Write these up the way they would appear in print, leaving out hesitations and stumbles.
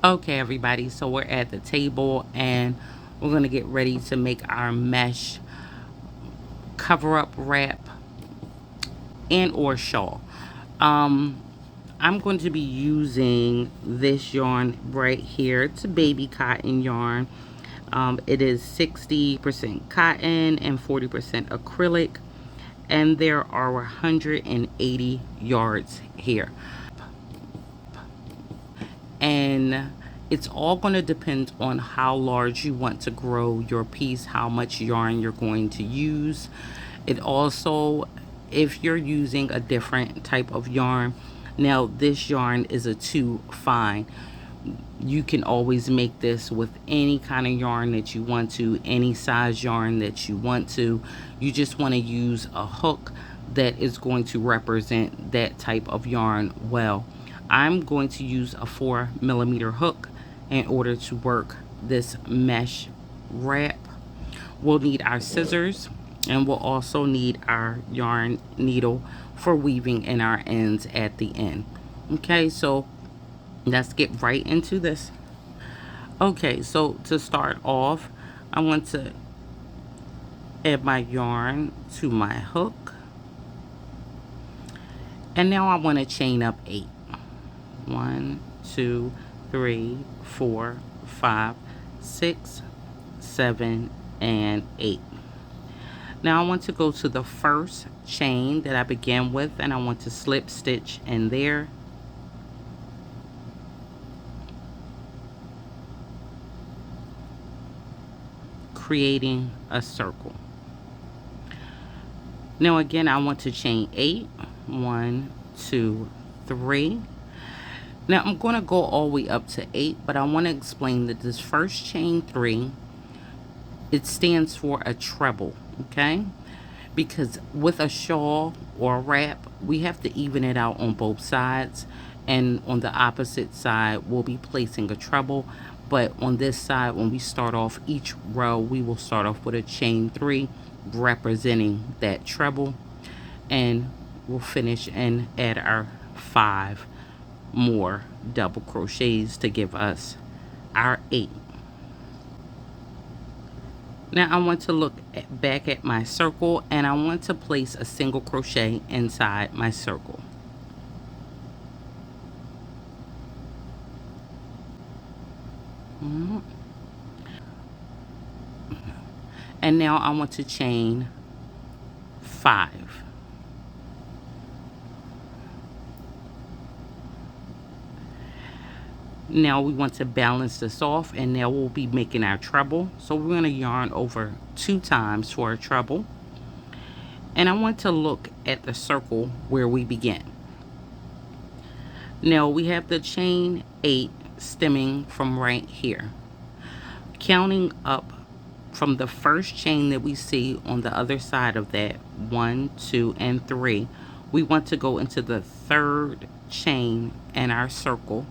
Okay, everybody, so we're at the table and we're going to get ready to make our mesh cover up wrap and or shawl. Um, I'm going to be using this yarn right here. It's a baby cotton yarn. It is 60% cotton and 40% acrylic, and there are 180 yards here. And it's all going to depend on how large you want to grow your piece, how much yarn you're going to use. It also, if you're using a different type of yarn, now this yarn is a 2 fine. You can always make this with any kind of yarn that you want to, any size yarn that you want to. You just want to use a hook that is going to represent that type of yarn well. I'm going to use a 4mm hook in order to work this mesh wrap. We'll need our scissors, and we'll also need our yarn needle for weaving in our ends at the end. Okay, so let's get right into this. Okay, so to start off, I want to add my yarn to my hook, and now I want to chain up 8. 1, 2, 3, 4, 5, 6, 7, and 8. Now I want to go to the first chain that I began with, and I want to slip stitch in there, creating a circle. Now again, I want to chain 8. 1, 2, 3. Now I'm going to go all the way up to 8, but I want to explain that this first chain 3, it stands for a treble, okay? Because with a shawl or a wrap, we have to even it out on both sides, and on the opposite side we'll be placing a treble. But on this side, when we start off each row, we will start off with a chain 3 representing that treble, and we'll finish and add our 5 more double crochets to give us our 8. Now I want to look back at my circle, and I want to place a single crochet inside my circle. Mhm. And now I want to chain 5. Now we want to balance this off, and now we'll be making our treble. So we're going to yarn over 2 times for a treble. And I want to look at the circle where we begin. Now we have the chain 8 stemming from right here. Counting up from the first chain that we see on the other side of that, 1, 2, and 3, we want to go into the third chain in our circle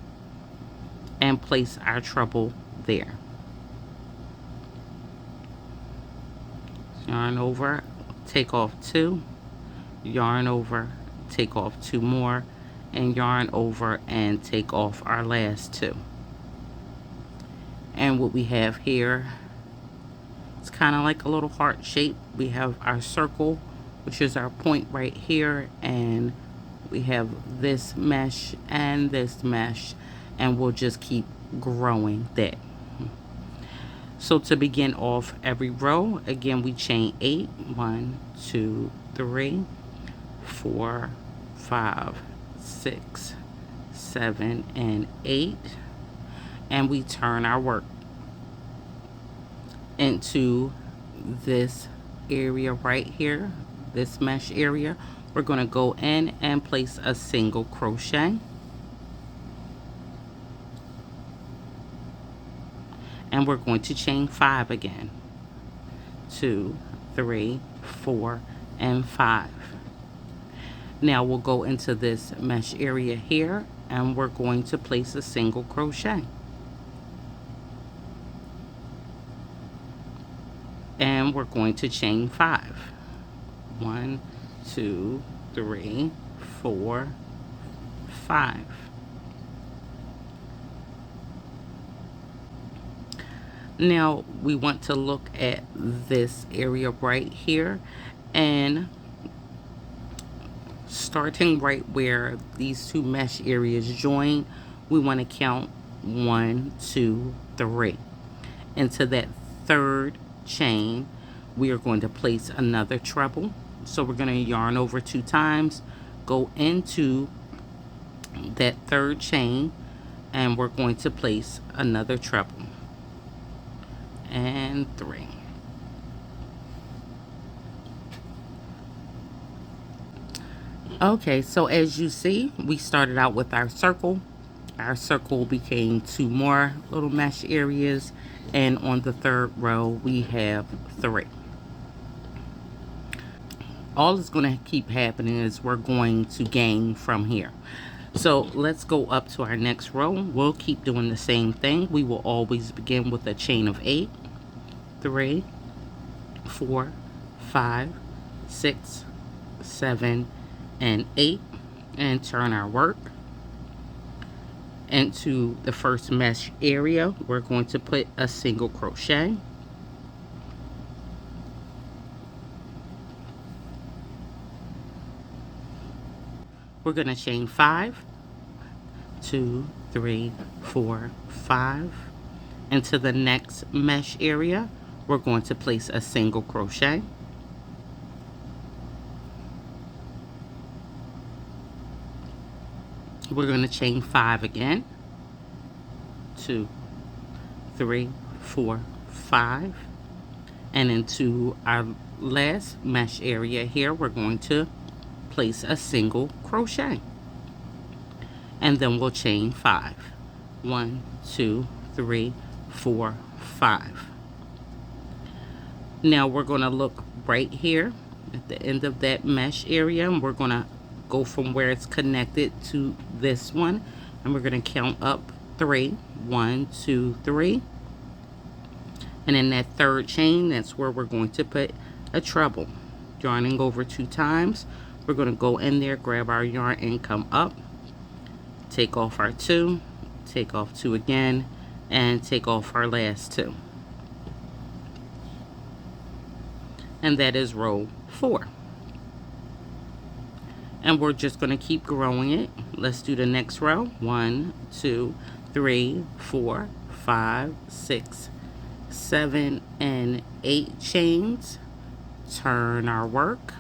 and place our treble there. Yarn over, take off 2, yarn over, take off 2 more, and yarn over and take off our last 2. And what we have here, it's kind of like a little heart shape. We have our circle, which is our point right here, and we have this mesh and this mesh, and we'll just keep growing that. So to begin off every row, again we chain 8. 1, 2, 3, 4, 5, 6, 7, and 8, and we turn our work into this area right here, this mesh area. We're going to go in and place a single crochet, and we're going to chain 5 again. 2, 3, 4, and 5. Now we'll go into this mesh area here, and we're going to place a single crochet, and we're going to chain 5. 1, 2, 3, 4, 5. Now we want to look at this area right here, and starting right where these two mesh areas join, we want to count 1, 2, 3. Into that third chain, we are going to place another treble. So we're going to yarn over 2 times, go into that third chain, and we're going to place another treble, and 3. Okay, so as you see, we started out with our circle. Our circle became 2 more little mesh areas, and on the third row we have 3. All that's going to keep happening is we're going to gain from here. So let's go up to our next row. We'll keep doing the same thing. We will always begin with a chain of 8, 3, 4, 5, 6, 7, and 8, and turn our work into the first mesh area. We're going to put a single crochet, we're going to chain 5, 2, 3, 4, 5. Into the next mesh area, we're going to place a single crochet, we're going to chain 5 again, 2, 3, 4, 5, and into our last mesh area here, we're going to place a single crochet, and then we'll chain 5, 1, 2, 3, 4, 5. Now we're going to look right here at the end of that mesh area, and we're going to go from where it's connected to this one, and we're going to count up 3, 1, 2, 3, and in that third chain, that's where we're going to put a treble. Yarning over 2 times, we're going to go in there, grab our yarn, and come up, take off our 2, take off 2 again, and take off our last 2, and that is row 4. And we're just going to keep growing it. Let's do the next row. 1, 2, 3, 4, 5, 6, 7, and 8 chains. Turn our work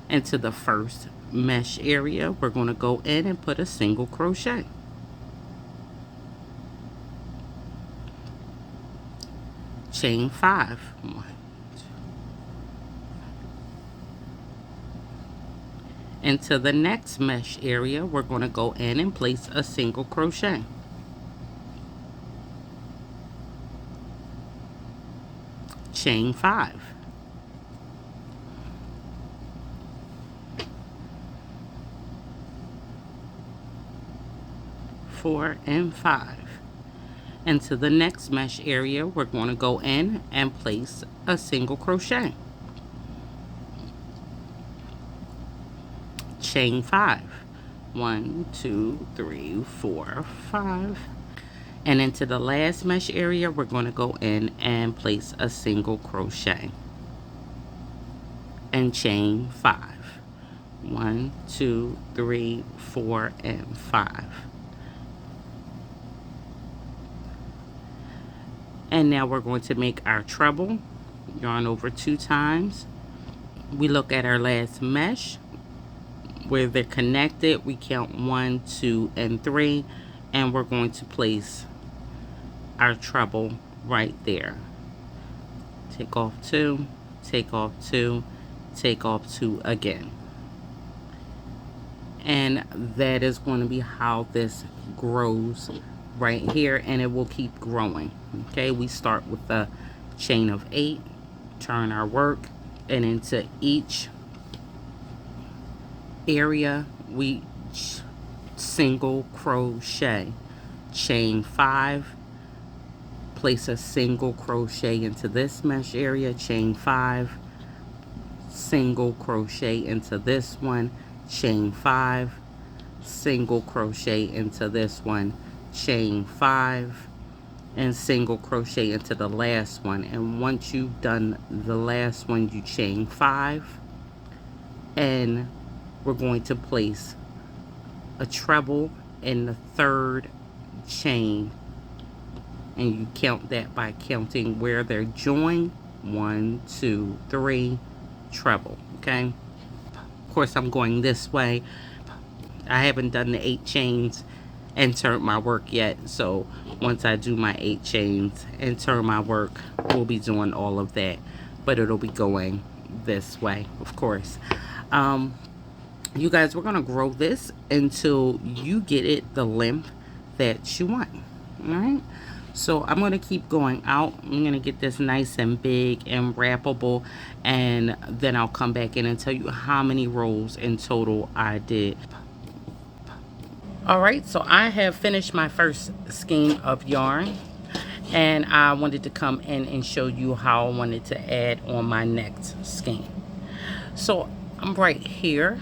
into the first mesh area. We're going to go in and put a single crochet, chain 5, 1, into the next mesh area, we're going to go in and place a single crochet, chain 5, 4, and 5. Into the next mesh area, we're going to go in and place a single crochet, chain 5, 1, 2, 3, 4, 5. And into the last mesh area, we're going to go in and place a single crochet and chain 5, 1, 2, 3, 4, and 5. And now we're going to make our treble. Yarn over 2 times. We look at our last mesh where they're connected. We count 1, 2, and 3, and we're going to place our treble right there. Take off 2, take off 2, take off 2 again. And that is going to be how this grows right here, and it will keep growing. Okay, we start with the chain of 8, turn our work, and into each area we single crochet, chain 5, place a single crochet into this mesh area, chain 5, single crochet into this one, chain 5, single crochet into this one, chain 5, and single crochet into the last one. And once you've done the last one, you chain 5, and we're going to place a treble in the 3rd chain, and you count that by counting where they're joined. 1, 2, 3, treble. Okay, of course I'm going this way. I haven't done the 8 chains and turned my work yet, so once I do my 8 chains and turn my work, we'll be doing all of that, but it'll be going this way, of course. You guys, we're gonna grow this until you get it the length that you want. All right, so I'm gonna keep going out. I'm gonna get this nice and big and wrappable, and then I'll come back in and tell you how many rows in total I did. All right, so I have finished my first skein of yarn, and I wanted to come in and show you how I wanted to add on my next skein. So I'm right here,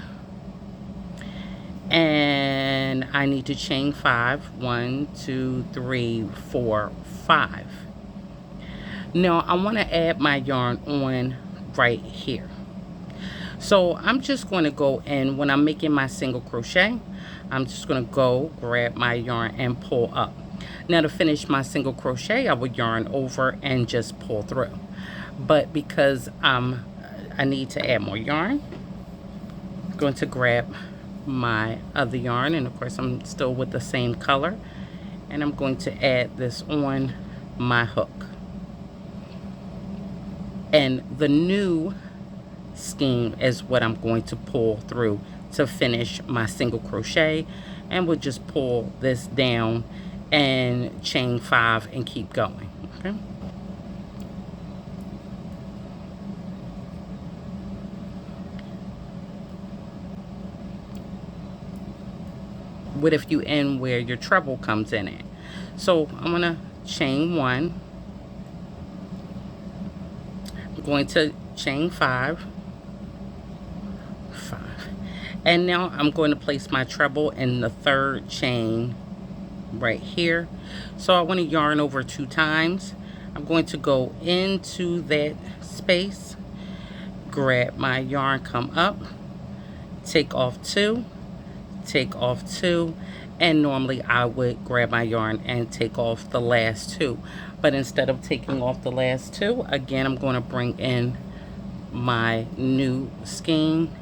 and I need to chain 5. 1, 2, 3, 4, 5. Now I want to add my yarn on right here. So I'm just going to go in, when I'm making my single crochet, I'm just going to go grab my yarn and pull up. Now to finish my single crochet, I would yarn over and just pull through. But because I need to add more yarn, I'm going to grab my other yarn, and of course I'm still with the same color, and I'm going to add this on my hook. And the new skein is what I'm going to pull through to finish my single crochet, and we'll just pull this down and chain 5 and keep going. Okay, with a few in where your treble comes in at. So I'm gonna chain 1, I'm going to chain 5, and now I'm going to place my treble in the 3rd chain right here. So I want to yarn over 2 times. I'm going to go into that space, grab my yarn, come up, take off 2, take off 2, and normally I would grab my yarn and take off the last 2, but instead of taking off the last 2, again I'm going to bring in my new skein,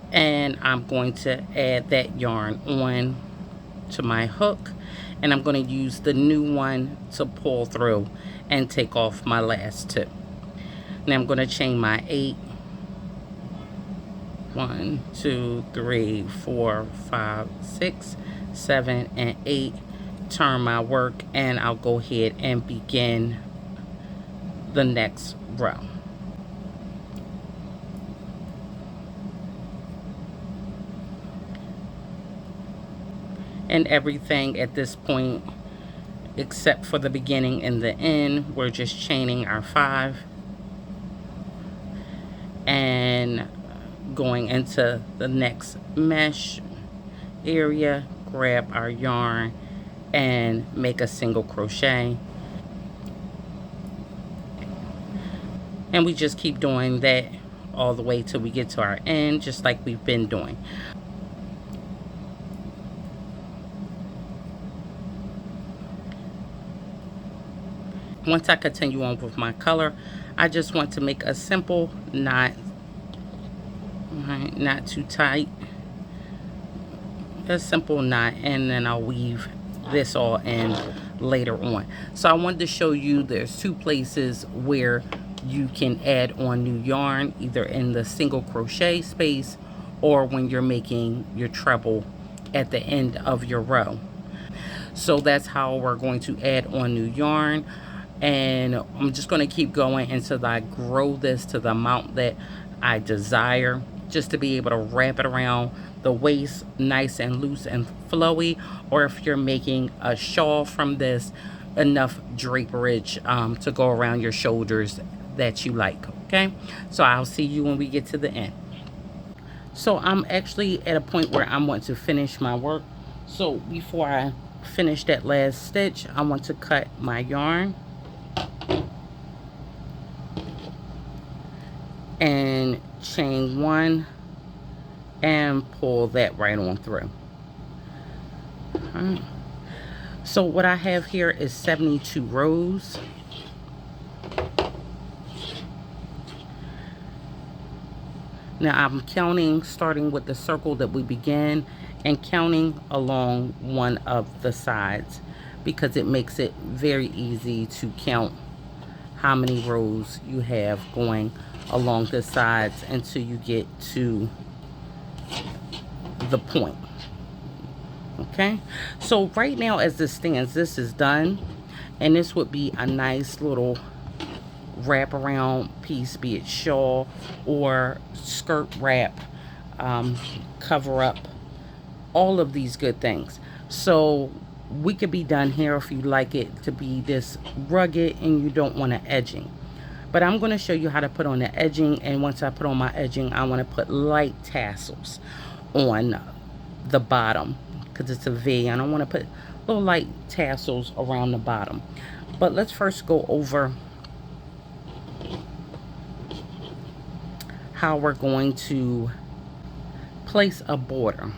and I'm going to add that yarn on to my hook, and I'm going to use the new one to pull through and take off my last 2. Now I'm going to chain my 8. 1, 2, 3, 4, 5, 6, 7, and 8. Turn my work, and I'll go ahead and begin the next row. And everything at this point, except for the beginning and the end, we're just chaining our 5 and going into the next mesh area, grab our yarn and make a single crochet, and we just keep doing that all the way till we get to our end, just like we've been doing. Once I continue on with my color, I just want to make a simple knot, right, not too tight, a simple knot, and then I'll weave this all in later on. So I wanted to show you there's 2 places where you can add on new yarn, either in the single crochet space or when you're making your treble at the end of your row. So that's how we're going to add on new yarn. And I'm just going to keep going until I grow this to the amount that I desire, just to be able to wrap it around the waist nice and loose and flowy, or if you're making a shawl from this, enough draperage to go around your shoulders that you like. Okay, so I'll see you when we get to the end. So I'm actually at a point where I want to finish my work. So before I finish that last stitch, I want to cut my yarn and chain 1 and pull that right on through. So what I have here is 72 rows. Now I'm counting, starting with the circle that we began and counting along one of the sides, because it makes it very easy to count how many rows you have going along the sides until you get to the point. Okay, so right now as this stands, this is done, and this would be a nice little wraparound piece, be it shawl or skirt wrap, cover up, all of these good things. So we could be done here if you like it to be this rugged and you don't want to edging. But I'm going to show you how to put on the edging, and once I put on my edging, I want to put light tassels on the bottom because it's a V. I don't want to put little light tassels around the bottom. But let's first go over how we're going to place a border.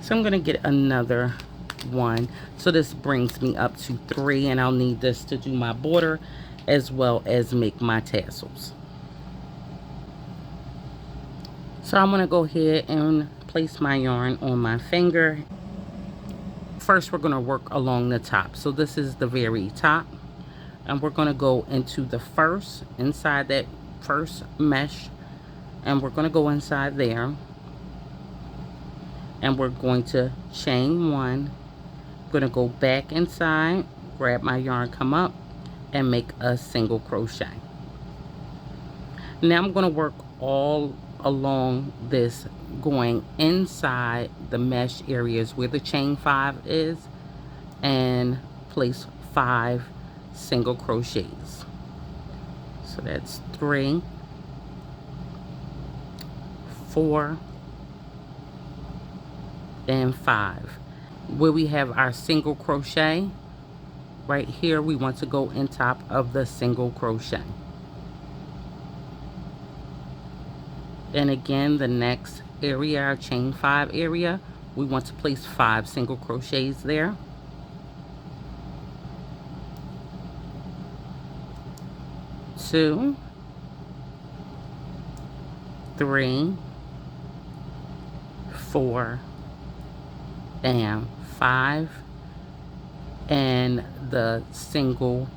So I'm going to get another one. So this brings me up to 3, and I'll need this to do my border as well as make my tassels. So I'm going to go ahead and place my yarn on my finger. First we're going to work along the top. So this is the very top, and we're going to go into the first, inside that first mesh, and we're going to go inside there, and we're going to chain 1. I'm going to go back inside, grab my yarn, come up, and make a single crochet. Now I'm going to work all along this, going inside the mesh areas where the chain 5 is, and place 5 single crochets. So that's 3, 4, and 5. Where we have our single crochet right here, we want to go in top of the single crochet. And again, the next area, our chain 5 area, we want to place 5 single crochets there. 2, 3, 4, and 5, and the single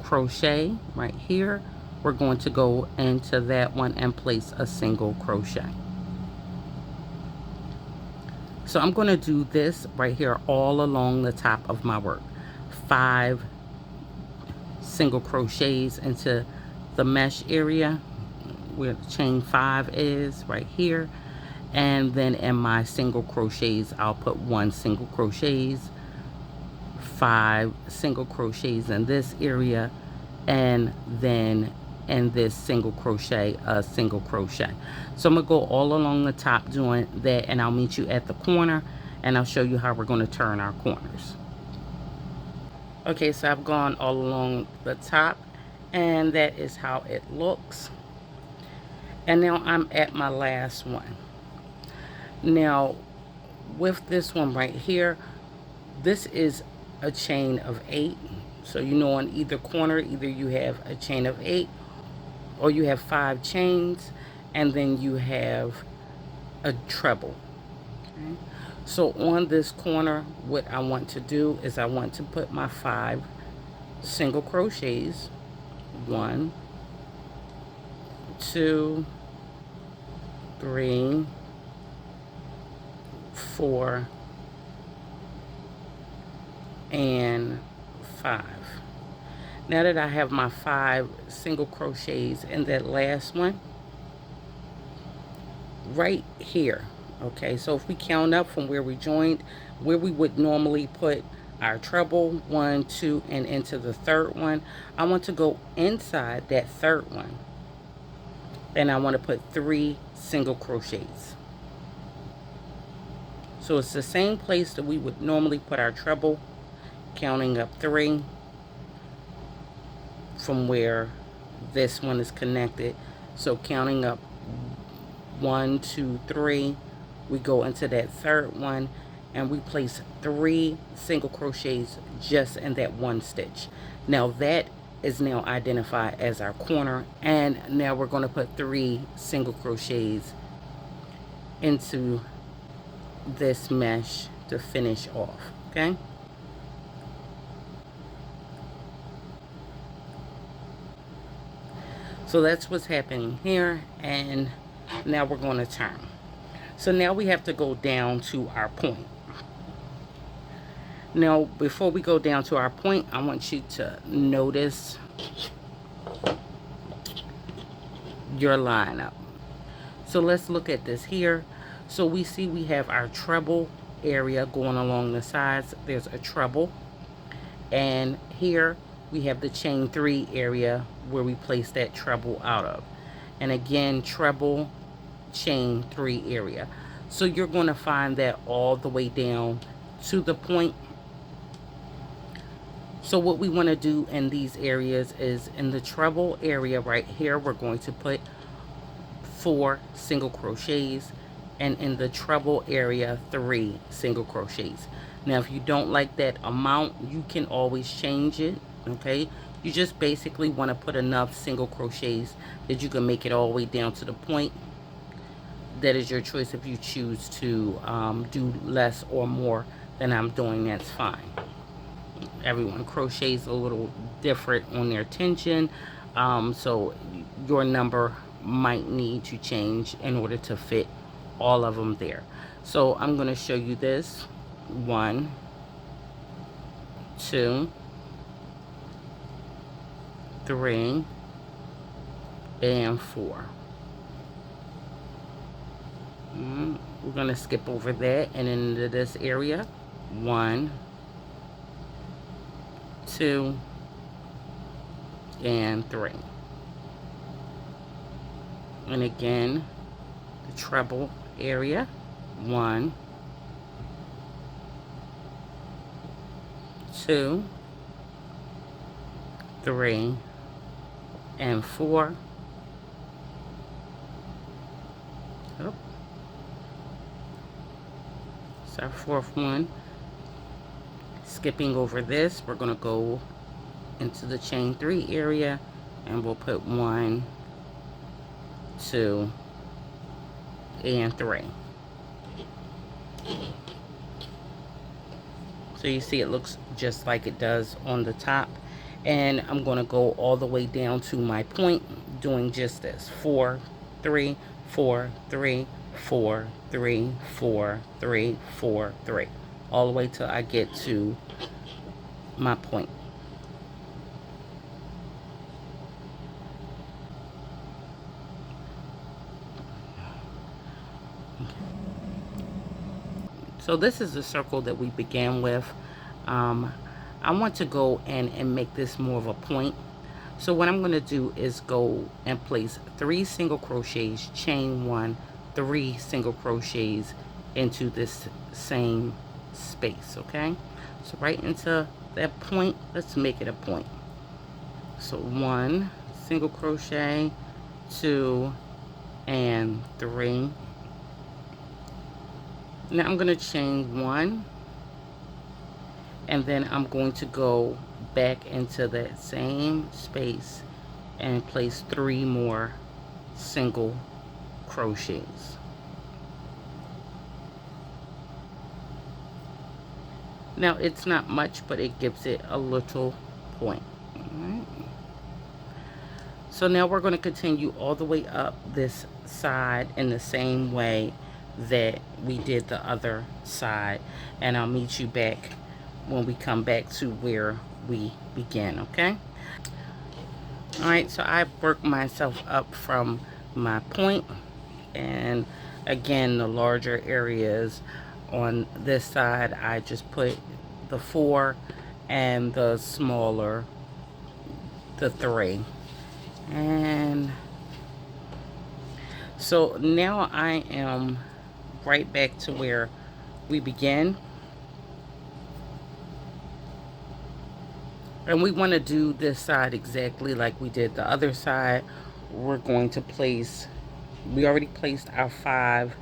crochet right here, we're going to go into that one and place a single crochet. So I'm going to do this right here all along the top of my work. 5 single crochets into the mesh area where the chain 5 is right here, and then in my single crochets I'll put 1 single crochets, 5 single crochets in this area, and then in this single crochet a single crochet. So I'm gonna go all along the top doing that, and I'll meet you at the corner and I'll show you how we're going to turn our corners. Okay, so I've gone all along the top, and that is how it looks. And now I'm at my last one. Now with this one right here, this is a chain of 8. So you know, on either corner, either you have a chain of 8 or you have 5 chains, and then you have a treble. Okay? So on this corner, what I want to do is I want to put my 5 single crochets. 1, 2, 3, 4, and 5. Now that I have my 5 single crochets in that last one right here, okay, so if we count up from where we joined, where we would normally put our treble, 1, 2, and into the third one, I want to go inside that third one, and I want to put 3 single crochets. So it's the same place that we would normally put our treble, counting up 3 from where this one is connected. So counting up 1, 2, 3, we go into that third one and we place 3 single crochets just in that one stitch. Now that is now identified as our corner, and now we're going to put 3 single crochets into this mesh to finish off. Okay, so that's what's happening here, and now we're going to turn. So now we have to go down to our point. Now before we go down to our point, I want you to notice your lineup. So let's look at this here. So we see we have our treble area going along the sides. There's a treble, and here we have the chain 3 area where we place that treble out of, and again treble, chain 3 area. So you're going to find that all the way down to the point. So what we want to do in these areas is in the treble area right here, we're going to put 4 single crochets, and in the treble area 3 single crochets. Now if you don't like that amount, you can always change it. Okay, you just basically want to put enough single crochets that you can make it all the way down to the point. That is your choice. If you choose to do less or more than I'm doing, that's fine. Everyone crochets a little different on their tension, so your number might need to change in order to fit all of them there. So I'm going to show you this. 1, 2, 3, and 4. We're going to skip over that and into this area. 1, 2, and 3. And again, the treble area. 1, 2, 3, and 4. Oh. It's our 4th one. Skipping over this, we're going to go into the chain 3 area, and we'll put 1, 2, and 3. So you see it looks just like it does on the top, and I'm going to go all the way down to my point doing just this. 4, 3, 4, 3, 4, 3, 4, 3, 4, 3, all the way till I get to my point. So this is the circle that we began with. I want to go in and make this more of a point. So what I'm going to do is go and place 3 single crochets, chain 1, 3 single crochets into this same space. Okay, so right into that point, let's make it a point. So 1 single crochet, 2, and 3. Now I'm going to chain 1, and then I'm going to go back into that same space and place 3 more single crochets. Now it's not much, but it gives it a little point. All right. So now we're going to continue all the way up this side in the same way that we did the other side, and I'll meet you back when we come back to where we began. Okay, all right, so I worked myself up from my point, and again the larger areas on this side I just put the 4, and the smaller the 3. And so now I am right back to where we begin. And we want to do this side exactly like we did the other side. We're going to place, we already placed our 5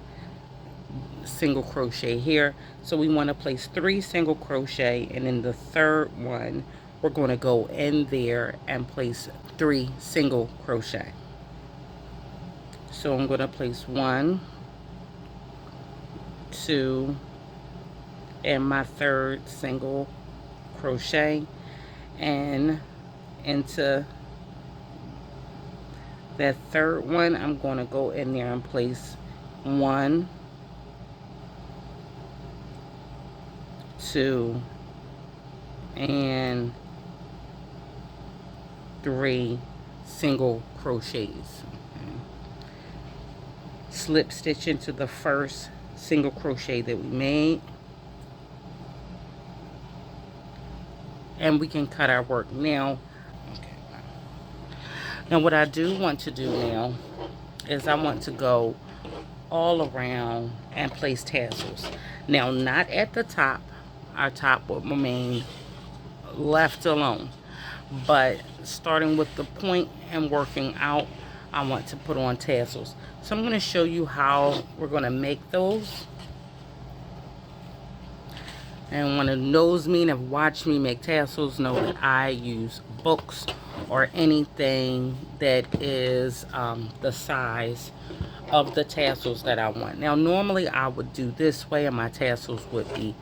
single crochet here, so we want to place 3 single crochet, and in the third one we're going to go in there and place 3 single crochet. So I'm going to place 1, 2, and my third single crochet, and into that third one I'm going to go in there and place 1, 2, and 3 single crochets. Okay. Slip stitch into the first single crochet that we made, and we can cut our work now. Okay. Now what I do want to do now is I want to go all around and place tassels. Now, not at the top. Our top will remain left alone, but starting with the point and working out, I want to put on tassels. So I'm going to show you how we're going to make those. And one of those me and have watched me make tassels know that I use books or anything that is the size of the tassels that I want. Now normally I would do this way and my tassels would be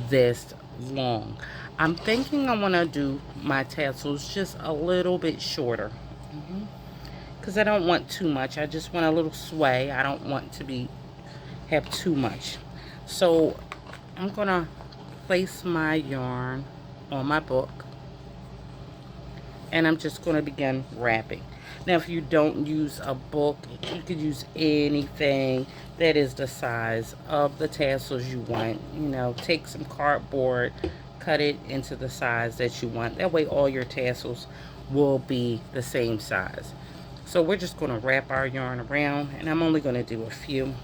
this long. I'm thinking I want to do my tassels just a little bit shorter, because I don't want too much. I just want a little sway. I don't want to have too much. So I'm gonna place my yarn on my book, and I'm just going to begin wrapping. Now if you don't use a book, you could use anything that is the size of the tassels you want. You know, take some cardboard, cut it into the size that you want. That way all your tassels will be the same size. So we're just going to wrap our yarn around, and I'm only going to do a few.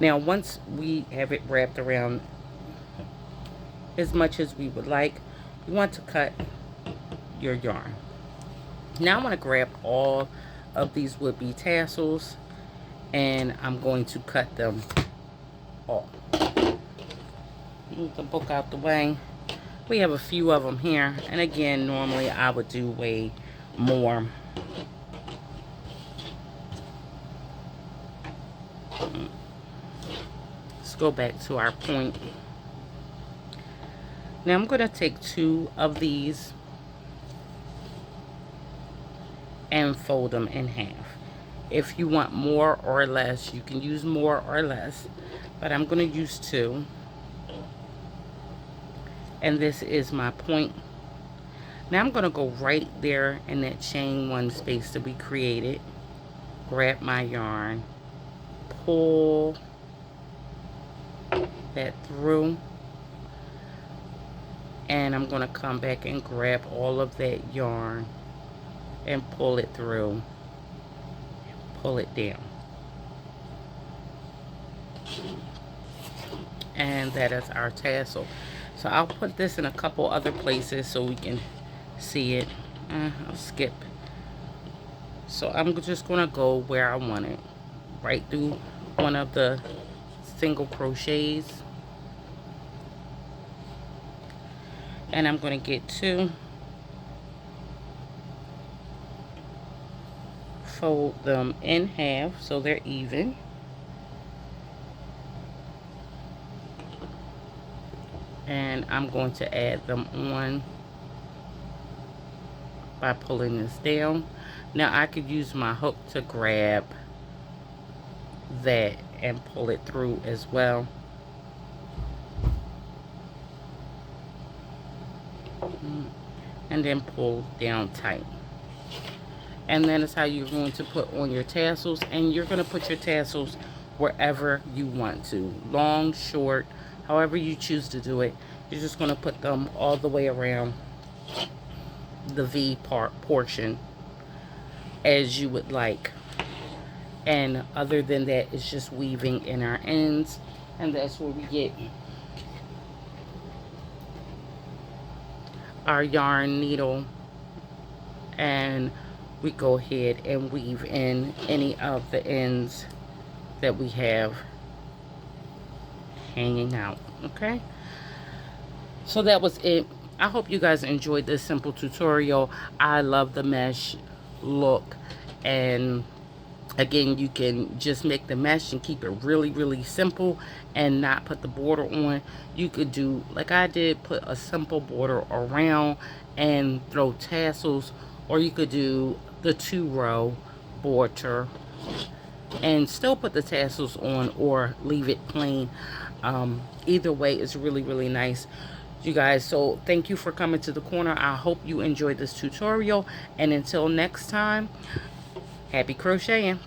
Now once we have it wrapped around as much as we would like, you want to cut your yarn. Now I'm going to grab all of these would-be tassels, and I'm going to cut them all. Move the book out the way. We have a few of them here, and again, normally I would do way more. Let's go back to our point. Now I'm going to take 2 of these and fold them in half. If you want more or less, you can use more or less, but I'm going to use 2. And this is my point. Now I'm going to go right there in that chain 1 space that we created, grab my yarn, pull that through, and I'm going to come back and grab all of that yarn and pull it through, pull it down. And that is our tassel. So I'll put this in a couple other places so we can see it. I'll skip. So I'm just going to go where I want it, right through one of the single crochets, and I'm going to get 2, fold them in half so they're even, and I'm going to add them on by pulling this down. Now I could use my hook to grab that and pull it through as well. And then pull down tight. And then is how you're going to put on your tassels, and you're going to put your tassels wherever you want to, long, short, however you choose to do it. You're just going to put them all the way around the V part portion as you would like. And other than that, it's just weaving in our ends, and that's where we get our yarn needle, and we go ahead and weave in any of the ends that we have hanging out. Okay, so that was it. I hope you guys enjoyed this simple tutorial. I love the mesh look, and again, you can just make the mesh and keep it really simple and not put the border on. You could do like I did, put a simple border around and throw tassels, or you could do the 2-row border and still put the tassels on, or leave it plain. Either way is really nice, you guys. So thank you for coming to the corner. I hope you enjoyed this tutorial, and until next time, happy crocheting.